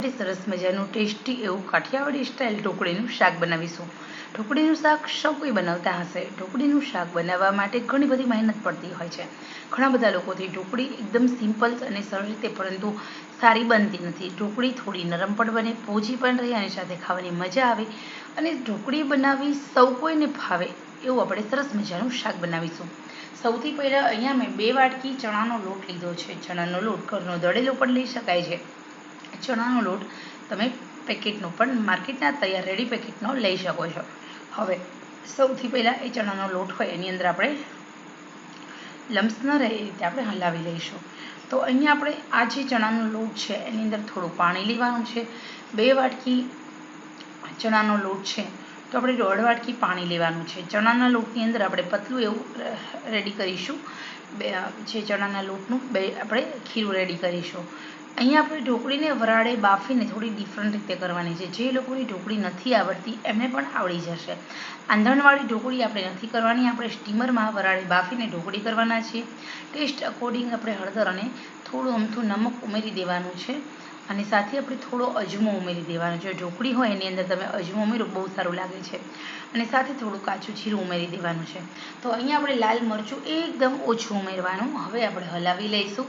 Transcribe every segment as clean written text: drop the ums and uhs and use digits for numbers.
સરસ મજાનું ટેસ્ટી એવું કાઠિયાવાડી સ્ટાઇલ ઢોકળીનું શાક બનાવીશું. ઢોકળીનું શાક સૌ કોઈ બનાવતા હશે. ઢોકળીનું શાક બનાવવા માટે ઘણી બધી મહેનત પડતી હોય છે. ઘણા બધા લોકોથી ઢોકળી એકદમ સિમ્પલ અને સરળ રીતે પરંતુ સારી બનતી નથી. ઢોકળી થોડી નરમ પણ બને, પોચી પણ રહે અને સાથે ખાવાની મજા આવે અને ઢોકળી બનાવવી સૌ કોઈને ભાવે એવું આપણે સરસ મજાનું શાક બનાવીશું. સૌથી પહેલાં અહીંયા મેં 2 વાટકી ચણાનો લોટ લીધો છે. ચણાનો લોટ ઘરનો દળેલો પણ લઈ શકાય છે. ચણાનો લોટ તમે પેકેટનો પણ માર્કેટના તૈયાર રેડી પેકેટનો લઈ શકો છો. હવે સૌથી પહેલાં એ ચણાનો લોટ હોય એની અંદર આપણે લમ્સ ન રહે એ રીતે આપણે હલાવી લઈશું. તો અહીંયા આપણે આ જે ચણાનો લોટ છે એની અંદર થોડું પાણી લેવાનું છે. 2 વાટકી ચણાનો લોટ છે તો આપણે 1.5 વાટકી પાણી લેવાનું છે. ચણાના લોટની અંદર આપણે પતલું એવું રેડી કરીશું. જે ચણાના લોટનું આપણે ખીરું રેડી કરીશું. અહીંયા આપણે ઢોકળીને વરાળે બાફીને થોડી ડિફરન્ટ રીતે કરવાની છે. જે લોકોની ઢોકળી નથી આવડતી એમને પણ આવડી જશે. આંધણવાળી ઢોકળી આપણે નથી કરવાની, આપણે સ્ટીમરમાં વરાળે બાફીને ઢોકળી કરવાના છીએ. ટેસ્ટ અકોર્ડિંગ આપણે હળદર અને થોડું અમથું નમક ઉમેરી દેવાનું છે અને સાથે આપણે થોડો અજમો ઉમેરી દેવાનો છે. ઢોકળી હોય એની અંદર તમે અજમો ઉમેરો બહુ સારું લાગે છે અને સાથે થોડું કાચું જીરું ઉમેરી દેવાનું છે. તો અહીંયા આપણે લાલ મરચું એકદમ ઓછું ઉમેરવાનું. હવે આપણે હલાવી લઈશું.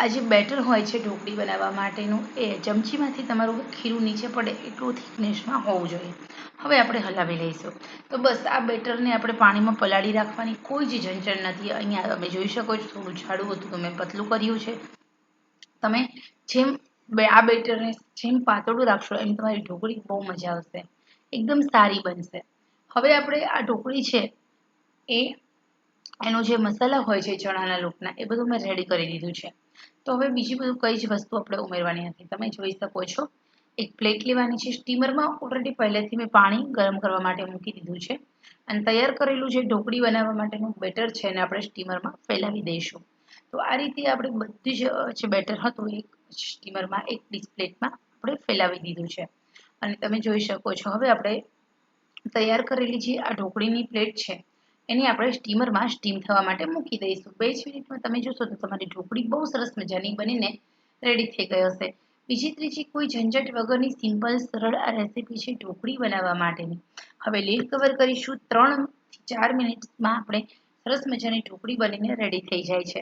આ જે બેટર હોય છે ઢોકળી બનાવવા માટેનું એ ચમચીમાંથી તમારું ખીરું નીચે પડે એટલું થિકનેસમાં હોવું જોઈએ. હવે આપણે હલાવી લઈશું. તો બસ આ બેટરને આપણે પાણીમાં પલાળી રાખવાની કોઈ જ ઝંઝટ નથી. અહીંયા તમે જોઈ શકો છો થોડું જાડું હતું તો મેં પતલું કર્યું છે. તમે જેમ આ બેટરને જેમ પાતળું રાખશો એમ તમારી ઢોકળી બહુ મજા આવશે, એકદમ સારી બનશે. હવે આપણે આ ઢોકળી છે એનો જે મસાલા હોય છે ચણાના લોટના એ બધું મેં રેડી કરી દીધું છે. તો હવે બીજી બધું કઈ જ વસ્તુ આપણે ઉમેરવાની નથી. તમે જોઈ શકો છો એક પ્લેટ લેવાની છે. સ્ટીમરમાં ઓલરેડી પહેલેથી મેં પાણી ગરમ કરવા માટે મૂકી દીધું છે અને તૈયાર કરેલું જે ઢોકળી બનાવવા માટેનું બેટર છે એને આપણે સ્ટીમરમાં ફેલાવી દઈશું. તો આ રીતે આપણે બધી જે બેટર હતું એક સ્ટીમરમાં એક ડીશ પ્લેટમાં આપણે ફેલાવી દીધું છે અને તમે જોઈ શકો છો હવે આપણે તૈયાર કરેલી જે આ ઢોકળીની પ્લેટ છે એની આપણે સ્ટીમરમાં સ્ટીમ થવા માટે મૂકી દઈશું. 2 જ મિનિટમાં તમે જોશો તો તમારી ઢોકળી બહુ સરસ મજાની બનીને રેડી થઈ ગઈ હશે. બીજી ત્રીજી કોઈ ઝંઝટ વગરની સિમ્પલ સરળ આ રેસીપી છે ઢોકળી બનાવવા માટેની. હવે લીડ કવર કરીશું. 3 થી 4 મિનિટમાં આપણે સરસ મજાની ઢોકળી બનીને રેડી થઈ જાય છે.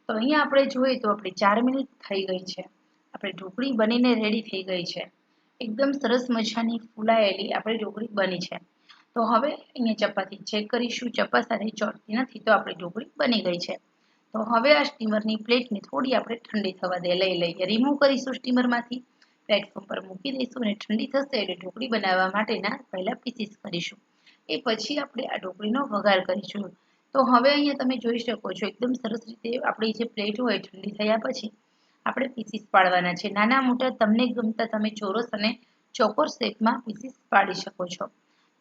તો અહીંયા આપણે જોઈએ તો આપણે 4 મિનિટ થઈ ગઈ છે. આપણે ઢોકળી બનીને રેડી થઈ ગઈ છે. એકદમ સરસ મજાની ફૂલાયેલી આપણી ઢોકળી બની છે. તો હવે અહીંયા ચપાતી ચેક કરીશું. ચપ્પા સાથે ચોટતી નથી તો આપણી ઢોકળી બની ગઈ છે. તો હવે આ સ્ટીમરની પ્લેટને થોડી આપણે ઠંડી થવા લઈ લઈએ. રિમૂવ કરીશું સ્ટીમરમાંથી, પ્લેટફોર્મ પર મૂકી દઈશું અને ઠંડી થશે એટલે ઢોકળી બનાવવા માટેના પહેલાં પીસીસ કરીશું. એ પછી આપણે આ ઢોકળીનો વઘાર કરીશું. તો હવે અહીંયા તમે જોઈ શકો છો એકદમ સરસ રીતે આપણી જે પ્લેટ હોય ઠંડી થયા પછી આપણે પીસીસ પાડવાના છે. નાના મોટા તમને ગમતા તમે ચોરસ અને ચોકોર શેપમાં પીસીસ પાડી શકો છો.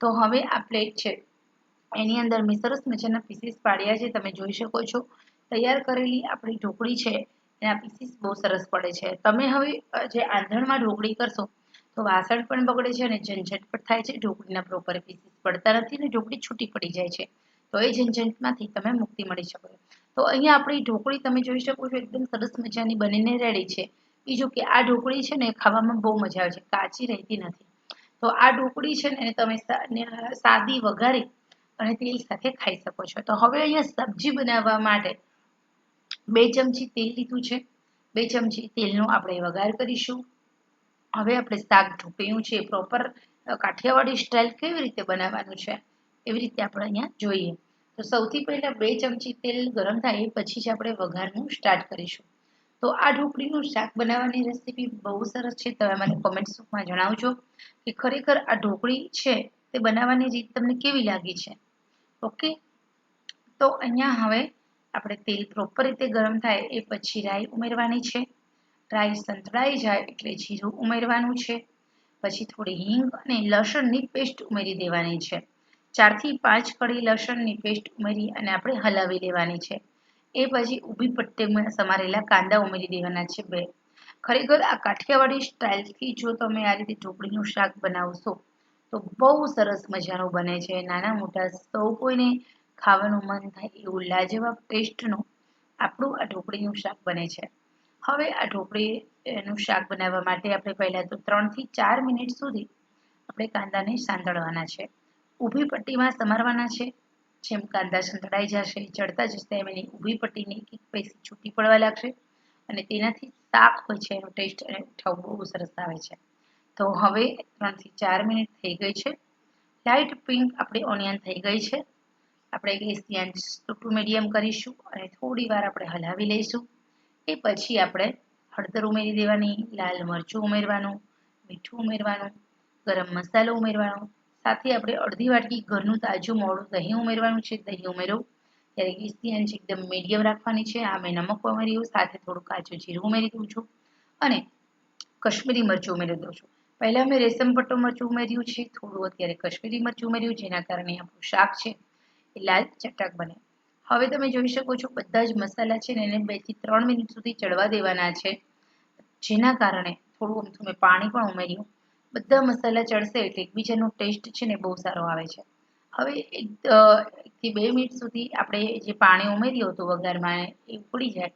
તો હવે આ પ્લેટ છે એની અંદર મેં સરસ મજાના પીસીસ પાડ્યા છે. તમે જોઈ શકો છો તૈયાર કરેલી આપણી ઢોકળી છે એના પીસીસ બહુ સરસ પડે છે. તમે હવે જે આંધણમાં ઢોકળી કરશો તો વાસણ પણ બગડે છે અને ઝંઝટ પણ થાય છે. ઢોકળીના પ્રોપર પીસીસ પડતા નથી અને ઢોકળી છૂટી પડી જાય છે. તો એ ઝંઝટમાંથી તમે મુક્તિ મળી શકો. તો અહીંયા આપણી ઢોકળી તમે જોઈ શકો છો એકદમ સરસ મજાની બનીને રેડી છે. બીજું કે આ ઢોકળી છે ને ખાવામાં બહુ મજા આવે છે, કાચી રહેતી નથી. તો આ ઢોકળી છે ને તમે સાદી વઘારી અને તેલ સાથે ખાઈ શકો છો. તો હવે અહીંયા સબ્જી બનાવવા માટે 2 ચમચી તેલ લીધું છે. 2 ચમચી તેલનો આપણે વઘાર કરીશું. હવે આપણે શાક ઢોકળીનું છે પ્રોપર કાઠિયાવાડી સ્ટાઇલ કેવી રીતે બનાવવાનું છે એવી રીતે આપણે અહીંયા જોઈએ. તો સૌથી પહેલાં 2 ચમચી તેલ ગરમ થાય એ પછી જ આપણે વઘારનું સ્ટાર્ટ કરીશું. તો આ ઢોકળીનું શાક બનાવવાની રેસીપી બહુ સરસ છે. તમે મને કોમેન્ટ્સમાં જણાવજો કે ખરેખર આ ઢોકળી છે તે બનાવવાની રીત તમને કેવી લાગી છે. ઓકે, તો અહીંયા હવે આપણે તેલ પ્રોપર રીતે ગરમ થાય એ પછી રાઈ ઉમેરવાની છે. રાઈ સંતળાઈ જાય એટલે જીરું ઉમેરવાનું છે. પછી થોડી હિંગ અને લસણની પેસ્ટ ઉમેરી દેવાની છે. 4 થી 5 કળી લસણની પેસ્ટ ઉમેરી અને આપણે હલાવી લેવાની છે. એ પછી ઊભી પટ્ટીમાં સમારેલા કાંદા ઉમેરી દેવાના છે 2. ખરેખર આ કાઠિયાવાડી સ્ટાઇલથી જો તમે આ રીતે ઢોકળીનું શાક બનાવશો તો બહુ સરસ મજાનું બને છે. નાના મોટા સૌ કોઈને ખાવાનું મન થાય એવું લાજવાબ ટેસ્ટનું આપણું આ ઢોકળીનું શાક બને છે. હવે આ ઢોકળીનું શાક બનાવવા માટે આપણે પહેલાં તો 3 થી 4 મિનિટ સુધી આપણે કાંદાને સાંતળવાના છે. ઊભી પટ્ટીમાં સમારવાના છે. જેમ કાંદા સંતળાઈ જશે ચડતા જશે એમ એની ઊભી પટ્ટીની એક પેસી છૂટી પડવા લાગશે અને તેનાથી શાક હોય છે એનો ટેસ્ટ અને ઉઠાવ બહુ સરસ આવે છે. તો હવે 3 થી 4 મિનિટ થઈ ગઈ છે. લાઇટ પિંક આપણી ઓનિયન થઈ ગઈ છે. આપણે ગેસની આંચ ટુ મીડિયમ કરીશું અને થોડી વાર આપણે હલાવી લઈશું. એ પછી આપણે હળદર ઉમેરી દેવાની, લાલ મરચું ઉમેરવાનું, મીઠું ઉમેરવાનું, ગરમ મસાલો ઉમેરવાનો, સાથે આપણે અડધી વાટકી ઘરનું તાજું મોળું દહીં ઉમેરવાનું છે. દહીં ઉમેરો ત્યારે ગેસની આંચ એકદમ મીડિયમ રાખવાની છે. આ મેં નમક ઉમેર્યું, સાથે થોડું કાચું જીરું ઉમેરી દઉં છું અને કશ્મીરી મરચું ઉમેરી દઉં છું. પહેલાં મેં રેશમ પટ્ટો મરચું ઉમેર્યું છે, થોડું અત્યારે કશ્મીરી મરચું ઉમેર્યું, જેના કારણે આપણું શાક છે એ લાલ ચટક બને. હવે તમે જોઈ શકો છો બધા જ મસાલા છે ને એને 2 થી 3 મિનિટ સુધી ચડવા દેવાના છે, જેના કારણે થોડું અમથું મેં પાણી પણ ઉમેર્યું. બધા મસાલા ચડશે એટલે એકબીજાનો ટેસ્ટ છે ને બહુ સારો આવે છે. હવે 1 થી 2 મિનિટ સુધી આપણે જે પાણી ઉમેર્યું હતું વઘારમાં એ ઉકળી જાય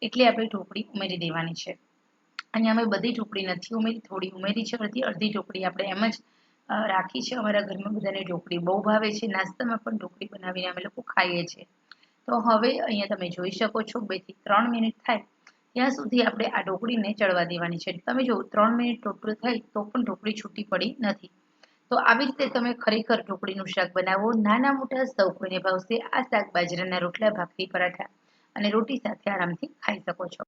એટલે આપણે ઢોકળી ઉમેરી દેવાની છે. અહીંયા અમે બધી ઢોકળી નથી ઉમેરી, થોડી ઉમેરી છે, અડધી ઢોકળી આપણે એમ જ રાખી છે. અમારા ઘરમાં બધાને ઢોકળી બહુ ભાવે છે, નાસ્તામાં પણ ઢોકળી બનાવીને અમે લોકો ખાઈએ છીએ. તો હવે અહીંયા તમે જોઈ શકો છો 2 થી 3 મિનિટ થાય ત્યાં સુધી આપણે આ ઢોકળીને ચડવા દેવાની છે. તમે જો 3 મિનિટ ટોટલ થઈ તો પણ ઢોકળી છૂટી પડી નથી. તો આવી રીતે તમે ખરેખર ઢોકળીનું શાક બનાવો. નાના મોટા સૌ કોઈને ભાવશે. આ શાક બાજરાના રોટલા, ભાખરી, પરાઠા અને રોટી સાથે આરામથી ખાઈ શકો છો.